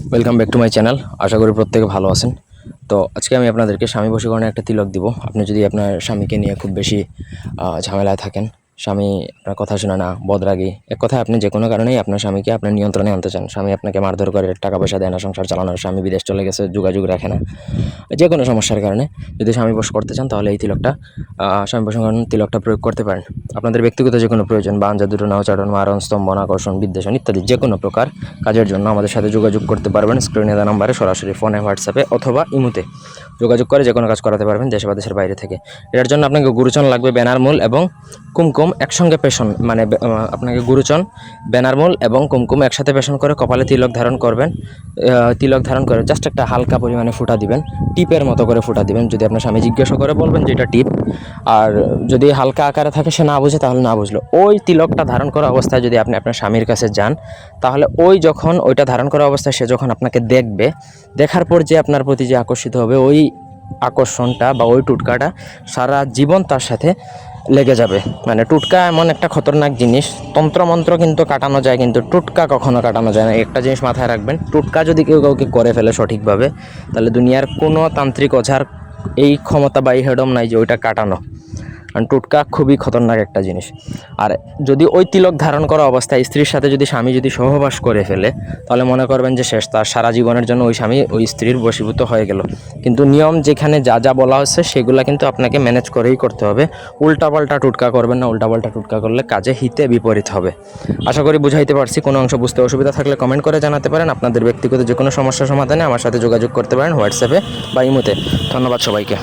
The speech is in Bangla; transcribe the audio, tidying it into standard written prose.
Welcome back to my channel. আশা করি প্রত্যেকে ভালো আছেন। তো আজকে আমি আপনাদেরকে স্বামী বশীকরণে একটা তিলক দিব। আপনি যদি আপনার স্বামীকে নিয়ে খুব বেশি ঝামেলায় থাকেন, স্বামী আপনার কথা শুনে না, বদরাগী, এক কথায় আপনি যে কোনো কারণেই আপনার স্বামীকে আপনার নিয়ন্ত্রণে আনতে চান, স্বামী আপনাকে মারধর করে, টাকা পয়সা দেয় না সংসার চালানোর, স্বামী বিদেশ চলে গেছে, যোগাযোগ রাখে না, যে কোনো সমস্যার কারণে যদি স্বামী বশ করতে চান তাহলে এই তিলকটা স্বামী বশীকরণ তিলকটা প্রয়োগ করতে পারেন। আপনাদের ব্যক্তিগত যে কোনো প্রয়োজন, বান জাদু টোনা উচ্চারণ, মারণ, স্তম্ভন, আকর্ষণ, বিদ্বেষণ ইত্যাদি যে কোনো প্রকার কাজের জন্য আমাদের সাথে যোগাযোগ করতে পারবেন। স্ক্রিনে দেওয়া নাম্বারে সরাসরি ফোনে, হোয়াটসঅ্যাপে অথবা ইমোতে যোগাযোগ করে যে কোনো কাজ করাতে পারবেন দেশে বা দেশের বাইরে থেকে। এটার জন্য আপনাকে গুরুচন লাগবে, বেনারমূল এবং কুমকুম একসঙ্গে পেষণ, মানে আপনাকে গুরুচন, বেনারমূল এবং কুমকুম একসাথে পেষণ করে কপালে তিলক ধারণ করবেন। তিলক ধারণ করে জাস্ট একটা হালকা পরিমাণে ফুটা দিবেন, টিপের মতো করে ফুটা দিবেন। যদি আপনার স্বামী জিজ্ঞাসা করে বলবেন যে এটা টিপ, আর যদি হালকা আকারে থাকে সে না বুঝে তাহলে না বুঝলো। ওই তিলকটা ধারণ করা অবস্থায় যদি আপনি আপনার স্বামীর কাছে যান, তাহলে যখন ওইটা ধারণ করা অবস্থায় সে যখন আপনাকে দেখবে, দেখার পর যে আপনার প্রতি যে আকর্ষিত হবে, ওই আকর্ষণটা বা ওই টুটকাটা সারা জীবন তার সাথে লেগে যাবে। মানে টুটকা এমন একটা খতরনাক জিনিস, তন্ত্রমন্ত্র কিন্তু কাটানো যায় কিন্তু টুটকা কখনো কাটানো যায় না। একটা জিনিস মাথায় রাখবেন, টুটকা যদি কেউ কাউকে করে ফেলে সঠিকভাবে, তাহলে দুনিয়ার কোনো তান্ত্রিক ওঝার এই ক্ষমতা বা এই হেডম নাই যে ওইটা কাটানো। কারণ টুটকা খুবই খতরনাক একটা জিনিস। আর যদি ওই তিলক ধারণ করা অবস্থায় স্ত্রীর সাথে যদি স্বামী যদি সহবাস করে ফেলে, তাহলে মনে করবেন যে শেষ, তার সারা জীবনের জন্য ওই স্বামী ওই স্ত্রীর বশীভূত হয়ে গেল। কিন্তু নিয়ম যেখানে যা যা বলা হচ্ছে সেগুলো কিন্তু আপনাকে ম্যানেজ করেই করতে হবে। উল্টাপাল্টা টুটকা করবেন না, উল্টাপাল্টা টুটকা করলে কাজে হিতে বিপরীত হবে। আশা করি বুঝাইতে পারছি। কোনো অংশ বুঝতে অসুবিধা থাকলে কমেন্ট করে জানাতে পারেন। আপনাদের ব্যক্তিগত যে কোনো সমস্যার সমাধানে আমার সাথে যোগাযোগ করতে পারেন হোয়াটসঅ্যাপে বা ইমোতে। ধন্যবাদ সবাইকে।